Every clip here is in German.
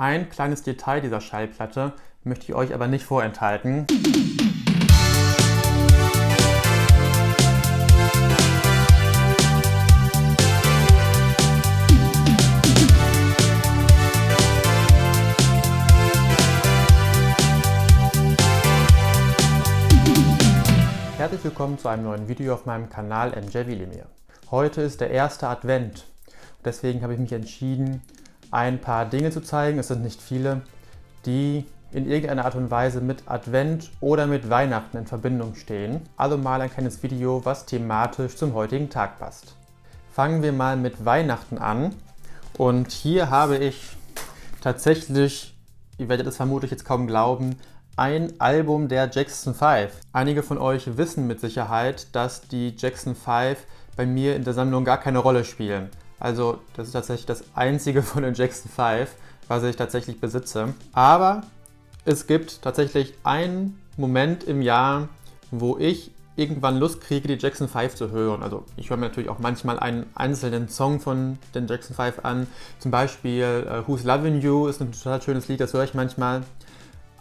Ein kleines Detail dieser Schallplatte möchte ich euch aber nicht vorenthalten. Herzlich willkommen zu einem neuen Video auf meinem Kanal MJ Wilimir. Heute ist der erste Advent. Deswegen habe ich mich entschieden, ein paar Dinge zu zeigen, es sind nicht viele, die in irgendeiner Art und Weise mit Advent oder mit Weihnachten in Verbindung stehen. Also mal ein kleines Video, was thematisch zum heutigen Tag passt. Fangen wir mal mit Weihnachten an. Und hier habe ich tatsächlich, ihr werdet es vermutlich jetzt kaum glauben, ein Album der Jackson 5. Einige von euch wissen mit Sicherheit, dass die Jackson 5 bei mir in der Sammlung gar keine Rolle spielen. Also das ist tatsächlich das einzige von den Jackson 5, was ich tatsächlich besitze. Aber es gibt tatsächlich einen Moment im Jahr, wo ich irgendwann Lust kriege, die Jackson 5 zu hören. Also ich höre mir natürlich auch manchmal einen einzelnen Song von den Jackson 5 an. Zum Beispiel Who's Lovin' You ist ein total schönes Lied, das höre ich manchmal.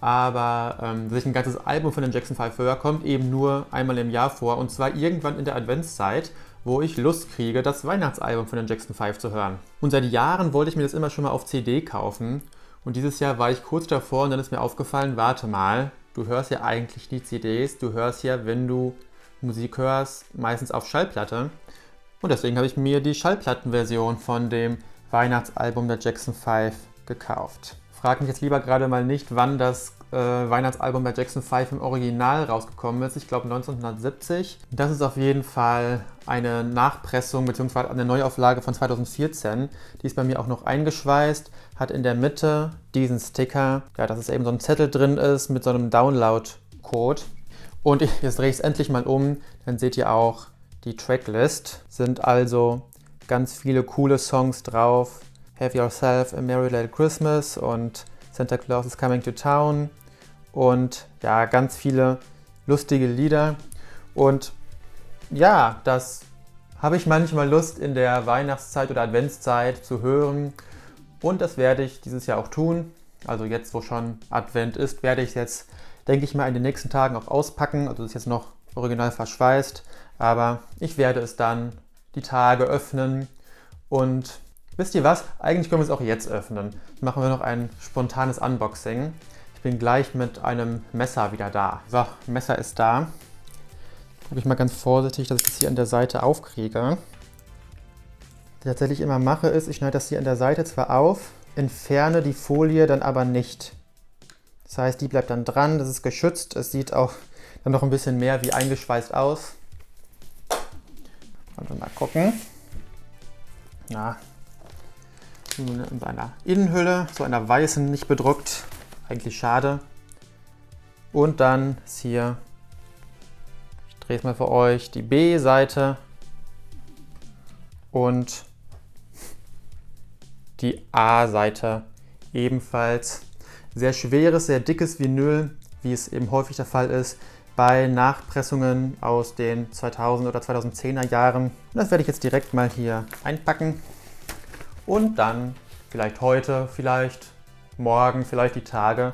Aber dass ich ein ganzes Album von den Jackson 5 höre, kommt eben nur einmal im Jahr vor. Und zwar irgendwann in der Adventszeit, wo ich Lust kriege, das Weihnachtsalbum von den Jackson 5 zu hören. Und seit Jahren wollte ich mir das immer schon mal auf CD kaufen. Und dieses Jahr war ich kurz davor und dann ist mir aufgefallen, warte mal, du hörst ja eigentlich nie CDs, du hörst ja, wenn du Musik hörst, meistens auf Schallplatte. Und deswegen habe ich mir die Schallplattenversion von dem Weihnachtsalbum der Jackson 5 gekauft. Frag mich jetzt lieber gerade mal nicht, wann das Weihnachtsalbum der Jackson 5 im Original rausgekommen ist. Ich glaube 1970. Das ist auf jeden Fall eine Nachpressung bzw. eine Neuauflage von 2014. Die ist bei mir auch noch eingeschweißt, hat in der Mitte diesen Sticker, ja, dass es eben so ein Zettel drin ist mit so einem Download-Code. Und jetzt drehe ich es endlich mal um, dann seht ihr auch die Tracklist. Sind also ganz viele coole Songs drauf. Have Yourself a Merry Little Christmas und Santa Claus is Coming to Town und ja, ganz viele lustige Lieder. Und ja, das habe ich manchmal Lust in der Weihnachtszeit oder Adventszeit zu hören und das werde ich dieses Jahr auch tun. Also jetzt, wo schon Advent ist, werde ich es jetzt, denke ich mal, in den nächsten Tagen auch auspacken. Also das ist jetzt noch original verschweißt, aber ich werde es dann die Tage öffnen und wisst ihr was? Eigentlich können wir es auch jetzt öffnen. Machen wir noch ein spontanes Unboxing. Ich bin gleich mit einem Messer wieder da. So, Messer ist da. Habe ich mal ganz vorsichtig, dass ich das hier an der Seite aufkriege. Was ich tatsächlich immer mache, ist, ich schneide das hier an der Seite zwar auf, entferne die Folie dann aber nicht. Das heißt, die bleibt dann dran, das ist geschützt. Es sieht auch dann noch ein bisschen mehr wie eingeschweißt aus. Also mal gucken. Ja. In seiner Innenhülle, so einer weißen, nicht bedruckt, eigentlich schade. Und dann ist hier, ich drehe es mal für euch, die B-Seite und die A-Seite ebenfalls. Sehr schweres, sehr dickes Vinyl, wie es eben häufig der Fall ist bei Nachpressungen aus den 2000er oder 2010er Jahren. Und das werde ich jetzt direkt mal hier einpacken. Und dann, vielleicht heute, vielleicht morgen, vielleicht die Tage,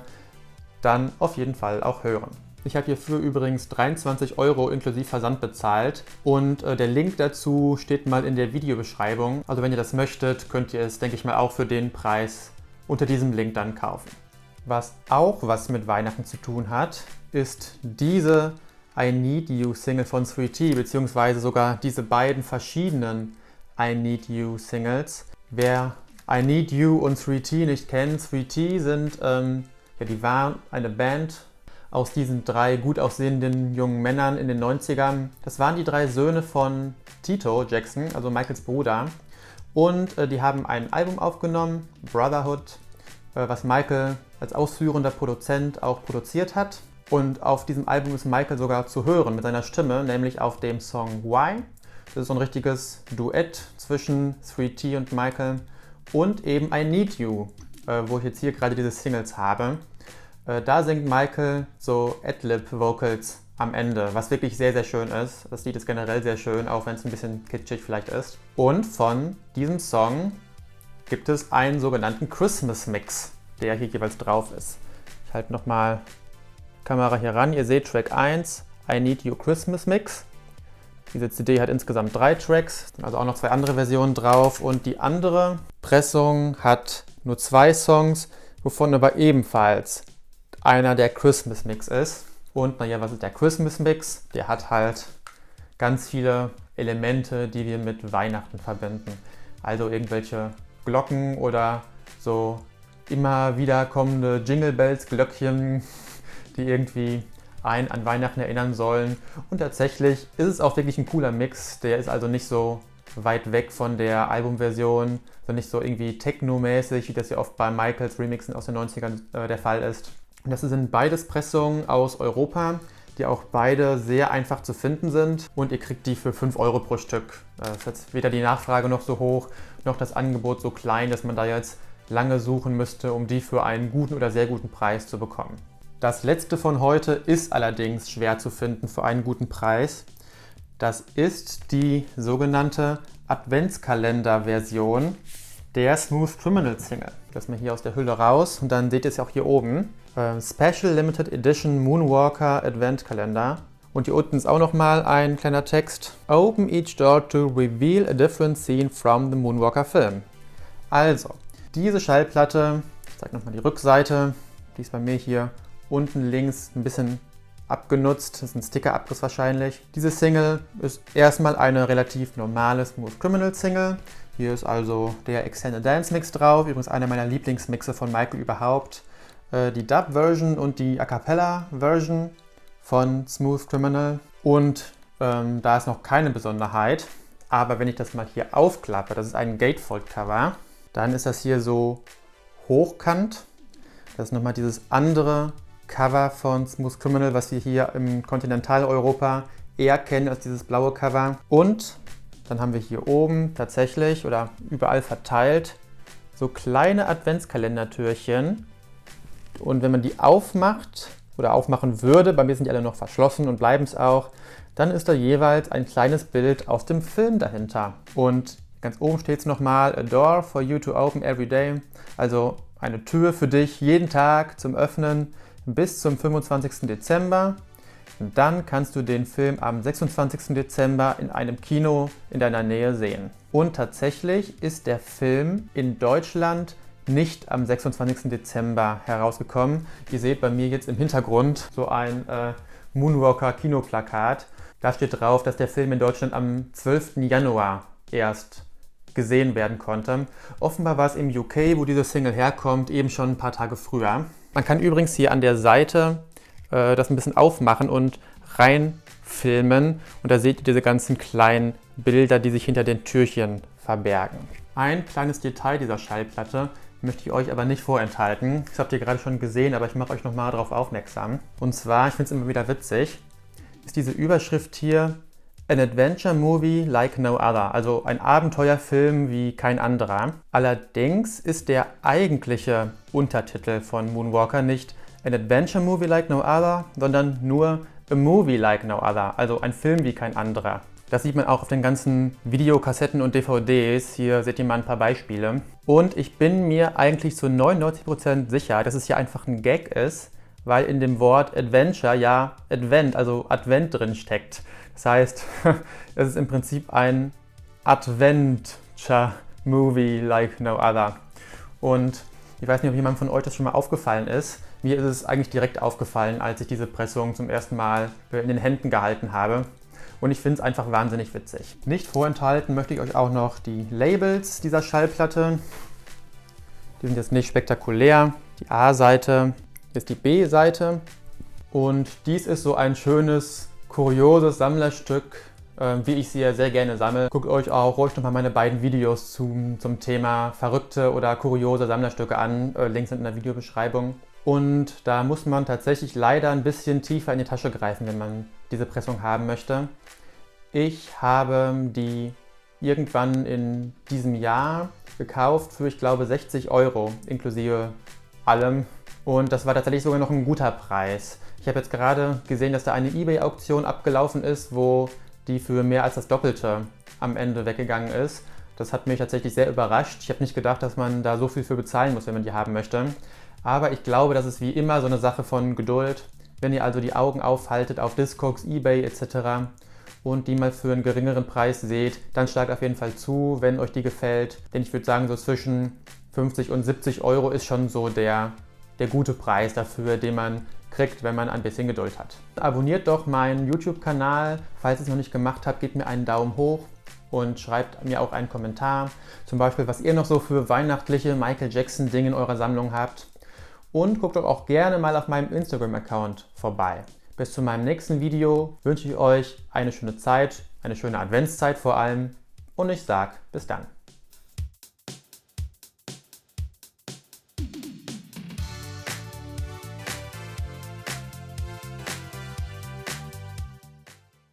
dann auf jeden Fall auch hören. Ich habe hierfür übrigens 23 € inklusive Versand bezahlt und der Link dazu steht mal in der Videobeschreibung. Also wenn ihr das möchtet, könnt ihr es, denke ich mal, auch für den Preis unter diesem Link dann kaufen. Was auch was mit Weihnachten zu tun hat, ist diese I Need You Single von 3T, beziehungsweise sogar diese beiden verschiedenen I Need You Singles. Wer I Need You und 3T nicht kennt, 3T sind, die waren eine Band aus diesen drei gut aussehenden jungen Männern in den 90ern. Das waren die drei Söhne von Tito Jackson, also Michaels Bruder. Und die haben ein Album aufgenommen, Brotherhood, was Michael als ausführender Produzent auch produziert hat. Und auf diesem Album ist Michael sogar zu hören mit seiner Stimme, nämlich auf dem Song Why. Das ist so ein richtiges Duett zwischen 3T und Michael. Und eben I Need You, wo ich jetzt hier gerade diese Singles habe. Da singt Michael so Ad-Lib-Vocals am Ende, was wirklich sehr, sehr schön ist. Das Lied ist generell sehr schön, auch wenn es ein bisschen kitschig vielleicht ist. Und von diesem Song gibt es einen sogenannten Christmas Mix. der hier jeweils drauf ist. Ich halte nochmal die Kamera hier ran. Ihr seht Track 1, I Need Your Christmas Mix. Diese CD hat insgesamt 3 Tracks, also auch noch 2 andere Versionen drauf. Und die andere Pressung hat nur 2 Songs, wovon aber ebenfalls einer der Christmas Mix ist. Und naja, was ist der Christmas Mix? Der hat halt ganz viele Elemente, die wir mit Weihnachten verbinden. Also irgendwelche Glocken oder so immer wieder kommende Jingle Bells, Glöckchen, die irgendwie einen an Weihnachten erinnern sollen. Und tatsächlich ist es auch wirklich ein cooler Mix. Der ist also nicht so weit weg von der Albumversion, sondern nicht so irgendwie techno-mäßig, wie das ja oft bei Michaels Remixen aus den 90ern der Fall ist. Und das sind beides Pressungen aus Europa, die auch beide sehr einfach zu finden sind. Und ihr kriegt die für 5 Euro pro Stück. Das ist jetzt weder die Nachfrage noch so hoch, noch das Angebot so klein, dass man da jetzt lange suchen müsste, um die für einen guten oder sehr guten Preis zu bekommen. Das letzte von heute ist allerdings schwer zu finden für einen guten Preis. Das ist die sogenannte Adventskalender-Version der Smooth Criminal Single. Das mal hier aus der Hülle raus und dann seht ihr es ja auch hier oben. Special Limited Edition Moonwalker Advent Kalender. Und hier unten ist auch nochmal ein kleiner Text. Open each door to reveal a different scene from the Moonwalker film. Also, diese Schallplatte, ich zeige nochmal die Rückseite, die ist bei mir hier unten links ein bisschen abgenutzt, das ist ein Sticker-Abriss wahrscheinlich. Diese Single ist erstmal eine relativ normale Smooth Criminal Single. Hier ist also der Extended Dance Mix drauf, übrigens einer meiner Lieblingsmixe von Michael überhaupt. Die Dub-Version und die A Cappella-Version von Smooth Criminal. Und da ist noch keine Besonderheit, aber wenn ich das mal hier aufklappe, das ist ein Gatefold-Cover, dann ist das hier so hochkant. Das ist nochmal dieses andere Cover von Smooth Criminal, was wir hier im Kontinentaleuropa eher kennen als dieses blaue Cover. Und dann haben wir hier oben tatsächlich oder überall verteilt so kleine Adventskalendertürchen. Und wenn man die aufmacht oder aufmachen würde, bei mir sind die alle noch verschlossen und bleiben es auch, dann ist da jeweils ein kleines Bild aus dem Film dahinter. Und ganz oben steht es nochmal, a door for you to open every day. Also eine Tür für dich jeden Tag zum Öffnen bis zum 25. Dezember. Und dann kannst du den Film am 26. Dezember in einem Kino in deiner Nähe sehen. Und tatsächlich ist der Film in Deutschland nicht am 26. Dezember herausgekommen. Ihr seht bei mir jetzt im Hintergrund so ein Moonwalker Kinoplakat. Da steht drauf, dass der Film in Deutschland am 12. Januar erst gesehen werden konnte. Offenbar war es im UK, wo diese Single herkommt, eben schon ein paar Tage früher. Man kann übrigens hier an der Seite das ein bisschen aufmachen und reinfilmen. Und da seht ihr diese ganzen kleinen Bilder, die sich hinter den Türchen verbergen. Ein kleines Detail dieser Schallplatte möchte ich euch aber nicht vorenthalten. Das habt ihr gerade schon gesehen, aber ich mache euch nochmal darauf aufmerksam. Und zwar, ich finde es immer wieder witzig, ist diese Überschrift hier An Adventure Movie Like No Other, also ein Abenteuerfilm wie kein anderer. Allerdings ist der eigentliche Untertitel von Moonwalker nicht An Adventure Movie Like No Other, sondern nur A Movie Like No Other, also ein Film wie kein anderer. Das sieht man auch auf den ganzen Videokassetten und DVDs. Hier seht ihr mal ein paar Beispiele. Und ich bin mir eigentlich zu 99% sicher, dass es hier einfach ein Gag ist, weil in dem Wort Adventure ja Advent, also Advent drin steckt. Das heißt, es ist im Prinzip ein Adventure-Movie like no other. Und ich weiß nicht, ob jemand von euch das schon mal aufgefallen ist. Mir ist es eigentlich direkt aufgefallen, als ich diese Pressung zum ersten Mal in den Händen gehalten habe. Und ich finde es einfach wahnsinnig witzig. Nicht vorenthalten möchte ich euch auch noch die Labels dieser Schallplatte. Die sind jetzt nicht spektakulär. Die A-Seite ist die B-Seite. Und dies ist so ein schönes, kurioses Sammlerstück, wie ich sie ja sehr gerne sammle. Guckt euch auch ruhig nochmal meine beiden Videos zum Thema verrückte oder kuriose Sammlerstücke an. Links sind in der Videobeschreibung. Und da muss man tatsächlich leider ein bisschen tiefer in die Tasche greifen, wenn man diese Pressung haben möchte. Ich habe die irgendwann in diesem Jahr gekauft für, ich glaube, 60 € inklusive allem. Und das war tatsächlich sogar noch ein guter Preis. Ich habe jetzt gerade gesehen, dass da eine eBay-Auktion abgelaufen ist, wo die für mehr als das Doppelte am Ende weggegangen ist. Das hat mich tatsächlich sehr überrascht. Ich habe nicht gedacht, dass man da so viel für bezahlen muss, wenn man die haben möchte. Aber ich glaube, das ist wie immer so eine Sache von Geduld. Wenn ihr also die Augen aufhaltet auf Discogs, eBay etc. und die mal für einen geringeren Preis seht, dann schlagt auf jeden Fall zu, wenn euch die gefällt. Denn ich würde sagen, so zwischen 50 und 70 Euro ist schon so der gute Preis dafür, den man kriegt, wenn man ein bisschen Geduld hat. Abonniert doch meinen YouTube-Kanal. Falls ihr es noch nicht gemacht habt, gebt mir einen Daumen hoch und schreibt mir auch einen Kommentar. Zum Beispiel, was ihr noch so für weihnachtliche Michael Jackson-Dinge in eurer Sammlung habt. Und guckt doch auch gerne mal auf meinem Instagram-Account vorbei. Bis zu meinem nächsten Video wünsche ich euch eine schöne Zeit, eine schöne Adventszeit vor allem. Und ich sage bis dann.